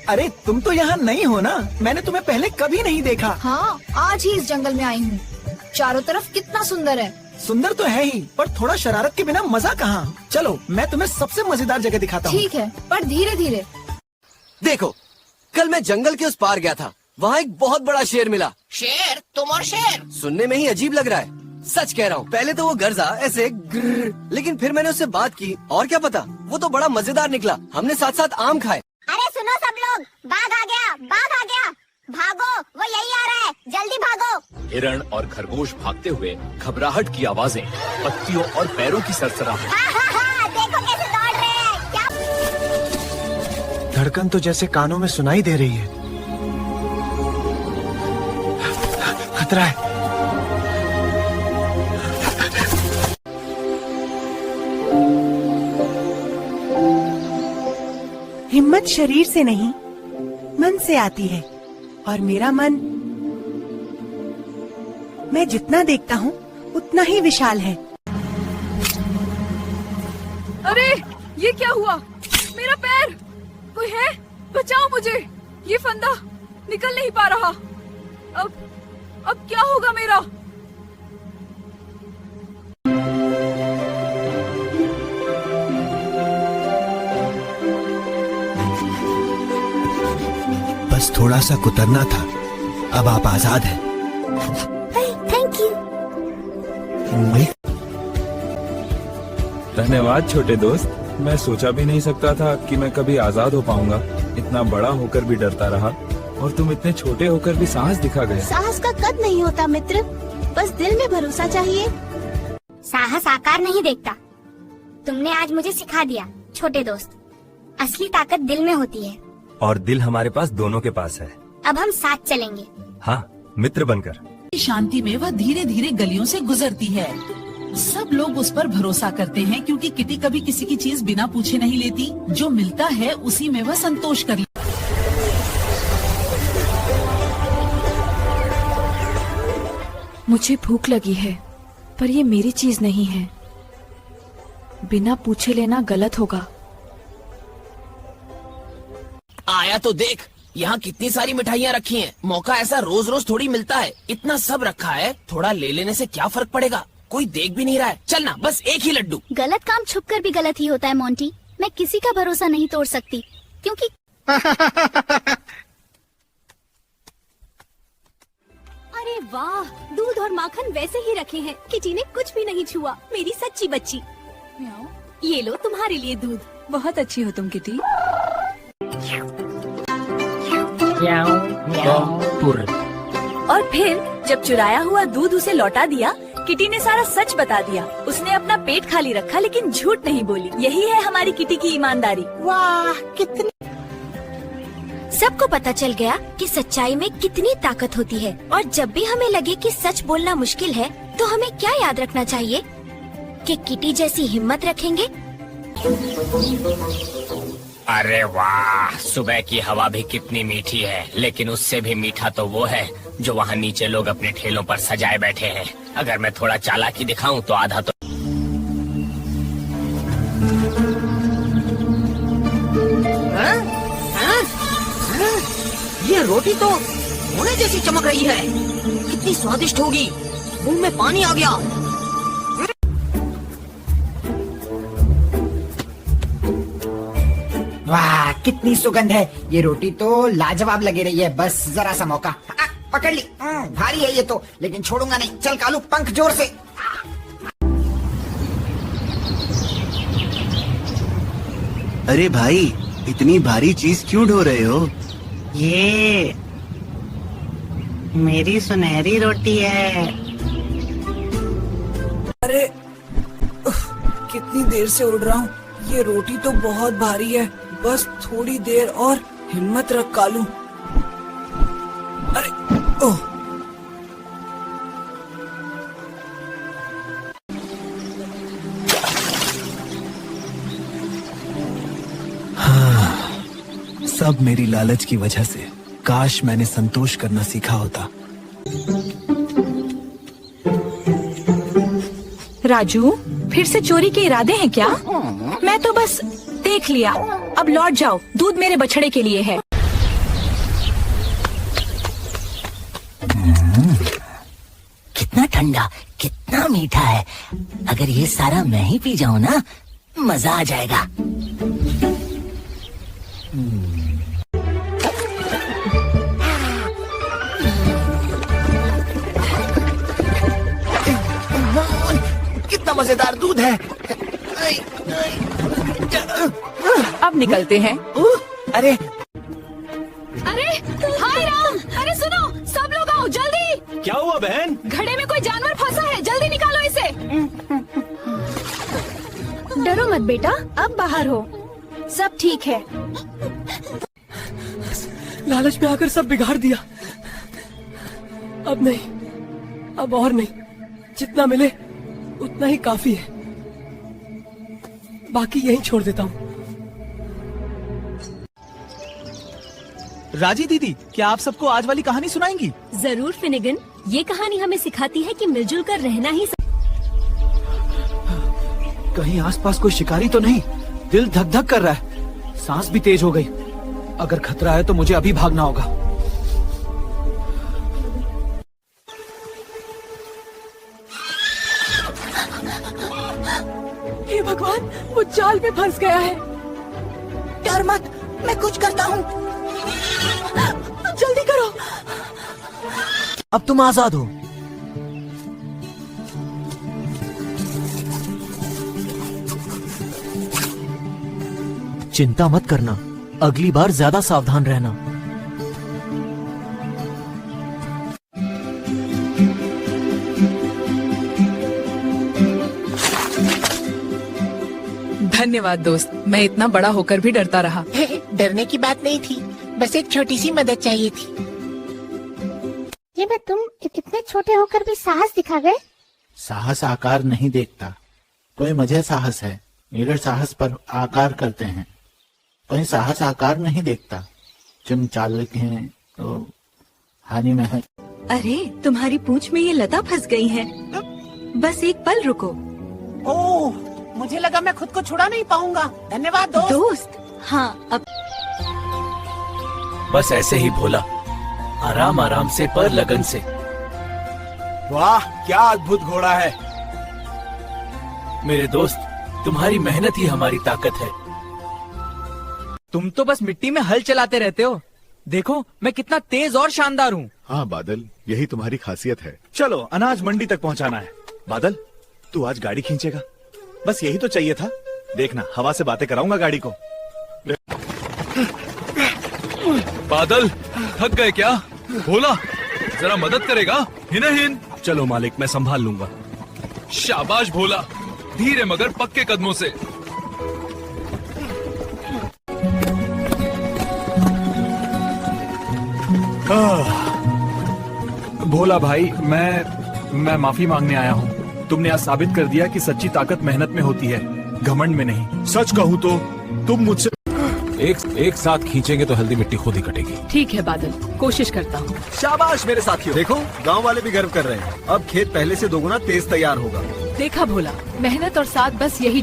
अरे तुम तो यहाँ नहीं हो ना, मैंने तुम्हें पहले कभी नहीं देखा। हाँ, आज ही इस जंगल में आई हूँ। चारों तरफ कितना सुंदर है। सुंदर तो है ही, पर थोड़ा शरारत के बिना मजा कहाँ। चलो मैं तुम्हें सबसे मजेदार जगह दिखाता हूँ। ठीक है, पर धीरे धीरे। देखो, कल मैं जंगल के उस पार गया था, वहाँ एक बहुत बड़ा शेर मिला। शेर? तुम और शेर? सुनने में ही अजीब लग रहा है, सच कह रहा हूँ। पहले तो वो गर्जा ऐसे ग्रर, लेकिन फिर मैंने उससे बात की और क्या पता, वो तो बड़ा मजेदार निकला। हमने साथ साथ आम खाए। अरे सुनो सब लोग, बाघ आ गया, बाघ आ गया। भागो, वो यही आ रहा है, जल्दी भागो। हिरण और खरगोश भागते हुए, घबराहट की आवाजें, पत्तियों और पैरों की सरसराहट। हाँ, देखो कैसे दौड़ रहे हैं। क्या धड़कन तो जैसे कानों में सुनाई दे रही है। खतरा है। हिम्मत शरीर से नहीं, मन से आती है, और मेरा मन, मैं जितना देखता हूँ उतना ही विशाल है। अरे ये क्या हुआ? मेरा पैर! कोई है? बचाओ मुझे! ये फंदा निकल नहीं पा रहा। अब क्या होगा मेरा? बस थोड़ा सा कुतरना था, अब आप आजाद हैं। Thank you. धन्यवाद छोटे दोस्त। मैं सोचा भी नहीं सकता था कि मैं कभी आजाद हो पाऊंगा। इतना बड़ा होकर भी डरता रहा, और तुम इतने छोटे होकर भी साहस दिखा गए। साहस का कद नहीं होता मित्र, बस दिल में भरोसा चाहिए। साहस आकार नहीं देखता। तुमने आज मुझे सिखा दिया छोटे दोस्त, असली ताकत दिल में होती है। और दिल हमारे पास दोनों के पास है। अब हम साथ चलेंगे। हाँ, मित्र बनकर। शांति में वह धीरे धीरे गलियों से गुजरती है। सब लोग उस पर भरोसा करते हैं क्योंकि किटी कभी किसी की चीज बिना पूछे नहीं लेती। जो मिलता है उसी में वह संतोष कर लेती। मुझे भूख लगी है, पर ये मेरी चीज नहीं है। बिना पूछे लेना गलत होगा। आया तो देख, यहाँ कितनी सारी मिठाइयाँ रखी हैं। मौका ऐसा रोज रोज थोड़ी मिलता है। इतना सब रखा है, थोड़ा ले लेने से क्या फर्क पड़ेगा? कोई देख भी नहीं रहा है। चलना, बस एक ही लड्डू। गलत काम छुपकर भी गलत ही होता है मोंटी। मैं किसी का भरोसा नहीं तोड़ सकती, क्योंकि अरे वाह, दूध और माखन वैसे ही रखे हैं। किटी ने कुछ भी नहीं छुआ। मेरी सच्ची बच्ची। ये लो तुम्हारे लिए दूध। बहुत अच्छी हो तुम किटी। और फिर जब चुराया हुआ दूध उसे लौटा दिया, किटी ने सारा सच बता दिया। उसने अपना पेट खाली रखा लेकिन झूठ नहीं बोली। यही है हमारी किटी की ईमानदारी। वाह, कितनी। सबको पता चल गया कि सच्चाई में कितनी ताकत होती है। और जब भी हमें लगे कि सच बोलना मुश्किल है, तो हमें क्या याद रखना चाहिए कि किटी जैसी हिम्मत रखेंगे। अरे वाह, सुबह की हवा भी कितनी मीठी है। लेकिन उससे भी मीठा तो वो है जो वहाँ नीचे लोग अपने ठेलों पर सजाए बैठे हैं। अगर मैं थोड़ा चालाकी दिखाऊं तो आधा तो। ये रोटी तो सोने जैसी चमक रही है। कितनी स्वादिष्ट होगी। मुंह में पानी आ गया। वाह, कितनी सुगंध है। ये रोटी तो लाजवाब लगी रही है। बस जरा सा मौका। पकड़ ली। भारी है ये तो, लेकिन छोड़ूंगा नहीं। चल कालू, पंख जोर से। अरे भाई, इतनी भारी चीज क्यों ढो रहे हो? ये मेरी सुनहरी रोटी है। अरे कितनी देर से उड़ रहा हूँ। ये रोटी तो बहुत भारी है। बस थोड़ी देर और हिम्मत रख कालू। अरे ओह, हाँ, सब मेरी लालच की वजह से। काश मैंने संतोष करना सीखा होता। राजू, फिर से चोरी के इरादे हैं क्या? मैं तो बस देख लिया। अब लौट जाओ, दूध मेरे बछड़े के लिए है। कितना ठंडा, कितना मीठा है। अगर ये सारा मैं ही पी जाऊं ना, मजा आ जाएगा। कितना मजेदार दूध है। अब निकलते हैं। अरे अरे हाय राम, अरे सुनो, सब लोग आओ जल्दी। क्या हुआ बहन? घड़े में कोई जानवर फंसा है, जल्दी निकालो इसे। डरो मत बेटा, अब बाहर हो, सब ठीक है। लालच में आकर सब बिगाड़ दिया। अब नहीं, अब और नहीं, जितना मिले उतना ही काफी है। बाकी यहीं छोड़ देता हूँ। राजी दीदी, क्या आप सबको आज वाली कहानी सुनाएंगी? जरूर फिनिगन, ये कहानी हमें सिखाती है कि मिलजुल कर रहना ही कहीं आसपास कोई शिकारी तो नहीं? दिल धक धक कर रहा है, सांस भी तेज हो गई। अगर खतरा है तो मुझे अभी भागना होगा। हे भगवान, वो जाल में फंस गया है। डर मत, मैं कुछ करता हूँ। जल्दी करो। अब तुम आजाद हो। चिंता मत करना, अगली बार ज्यादा सावधान रहना। धन्यवाद दोस्त, मैं इतना बड़ा होकर भी डरता रहा। डरने की बात नहीं थी, बस एक छोटी सी मदद चाहिए थी। ये मैं तुम कितने छोटे होकर भी साहस दिखा गए। साहस आकार नहीं देखता, कोई मुझे साहस है, मेरे साहस पर आकार करते हैं। कोई साहस आकार नहीं देखता, तुम चालक हैं तो हानि में है। अरे तुम्हारी पूंछ में ये लता फंस गई है, बस एक पल रुको। ओह, मुझे लगा मैं खुद को छुड़ा नहीं पाऊंगा। धन्यवाद दोस्त। हाँ, अब बस ऐसे ही भोला, आराम आराम से पर लगन से। वाह, क्या अद्भुत घोड़ा है। मेरे दोस्त, तुम्हारी मेहनत ही हमारी ताकत है। तुम तो बस मिट्टी में हल चलाते रहते हो। देखो मैं कितना तेज और शानदार हूँ। हाँ बादल, यही तुम्हारी खासियत है। चलो, अनाज मंडी तक पहुंचाना है। बादल, तू आज गाड़ी खींचेगा? बस यही तो चाहिए था। देखना, हवा से बातें कराऊंगा गाड़ी को। बादल, थक गए क्या? भोला, जरा मदद करेगा? हिन। चलो मालिक, मैं संभाल लूंगा। शाबाश भोला, धीरे मगर पक्के कदमों से। भोला भाई, मैं माफी मांगने आया हूँ। तुमने आज साबित कर दिया कि सच्ची ताकत मेहनत में होती है, घमंड में नहीं। सच कहूँ तो तुम मुझसे एक साथ खींचेंगे तो हल्दी मिट्टी खुद ही कटेगी। ठीक है बादल, कोशिश करता हूँ। शाबाश मेरे साथियों, देखो गांव वाले भी गर्व कर रहे हैं। अब खेत पहले से दोगुना तेज तैयार होगा। देखा भोला, मेहनत और साथ बस यही